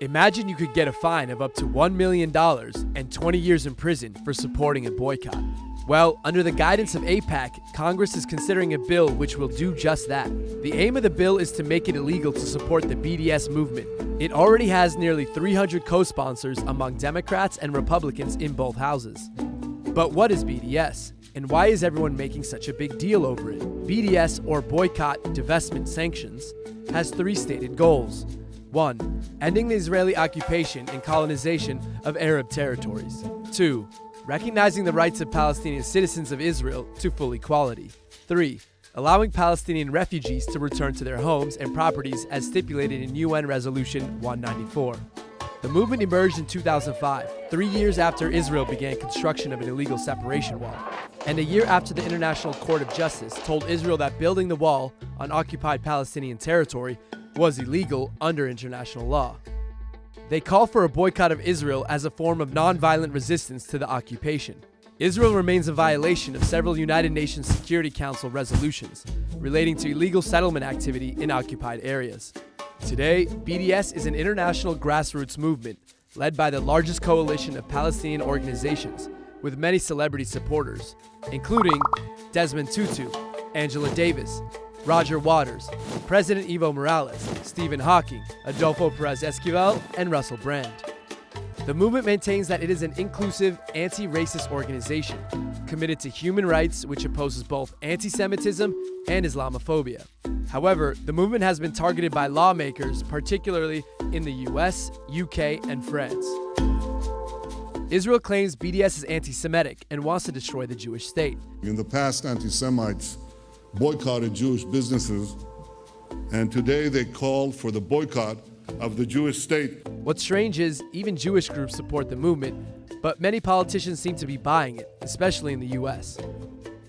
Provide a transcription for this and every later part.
Imagine you could get a fine of up to $1 million and 20 years in prison for supporting a boycott. Well, under the guidance of AIPAC, Congress is considering a bill which will do just that. The aim of the bill is to make it illegal to support the BDS movement. It already has nearly 300 co-sponsors among Democrats and Republicans in both houses. But what is BDS? And why is everyone making such a big deal over it? BDS, or Boycott, Divestment, Sanctions, has three stated goals. 1. Ending the Israeli occupation and colonization of Arab territories. 2. Recognizing the rights of Palestinian citizens of Israel to full equality. 3. Allowing Palestinian refugees to return to their homes and properties as stipulated in UN Resolution 194. The movement emerged in 2005, 3 years after Israel began construction of an illegal separation wall, and a year after the International Court of Justice told Israel that building the wall on occupied Palestinian territory was illegal under international law. They call for a boycott of Israel as a form of nonviolent resistance to the occupation. Israel remains a violation of several United Nations Security Council resolutions relating to illegal settlement activity in occupied areas. Today, BDS is an international grassroots movement led by the largest coalition of Palestinian organizations with many celebrity supporters, including Desmond Tutu, Angela Davis, Roger Waters, President Evo Morales, Stephen Hawking, Adolfo Perez Esquivel, and Russell Brand. The movement maintains that it is an inclusive, anti-racist organization committed to human rights, which opposes both anti-Semitism and Islamophobia. However, the movement has been targeted by lawmakers, particularly in the US, UK, and France. Israel claims BDS is anti-Semitic and wants to destroy the Jewish state. In the past, anti-Semites boycotted Jewish businesses, and today they call for the boycott of the Jewish state. What's strange is even Jewish groups support the movement, but many politicians seem to be buying it, especially in the US.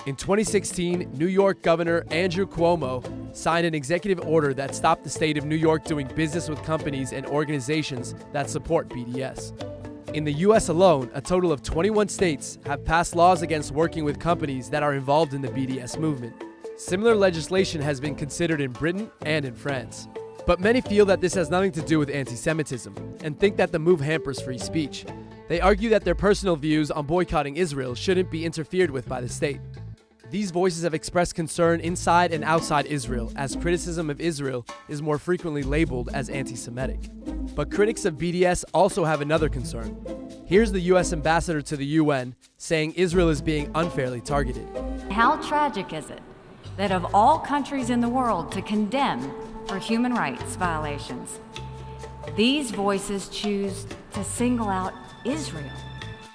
In 2016, New York Governor Andrew Cuomo signed an executive order that stopped the state of New York doing business with companies and organizations that support BDS. In the US alone, a total of 21 states have passed laws against working with companies that are involved in the BDS movement. Similar legislation has been considered in Britain and in France. But many feel that this has nothing to do with anti-Semitism and think that the move hampers free speech. They argue that their personal views on boycotting Israel shouldn't be interfered with by the state. These voices have expressed concern inside and outside Israel, as criticism of Israel is more frequently labeled as anti-Semitic. But critics of BDS also have another concern. Here's the US ambassador to the UN saying Israel is being unfairly targeted. How tragic is it that of all countries in the world to condemn for human rights violations, these voices choose to single out Israel?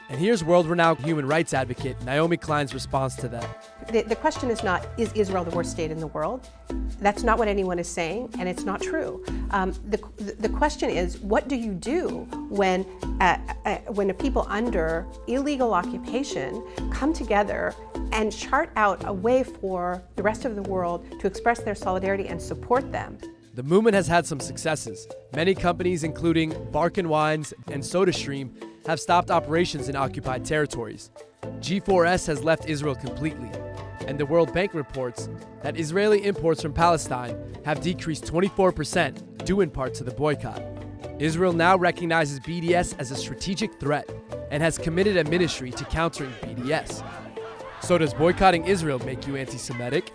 And here's world-renowned human rights advocate Naomi Klein's response to that. The question is not, is Israel the worst state in the world? That's not what anyone is saying, and it's not true. The question is, what do you do when a people under illegal occupation come together and chart out a way for the rest of the world to express their solidarity and support them? The movement has had some successes. Many companies, including Barkin Wines and SodaStream, have stopped operations in occupied territories. G4S has left Israel completely. And the World Bank reports that Israeli imports from Palestine have decreased 24%, due in part to the boycott. Israel now recognizes BDS as a strategic threat and has committed a ministry to countering BDS. So does boycotting Israel make you anti-Semitic?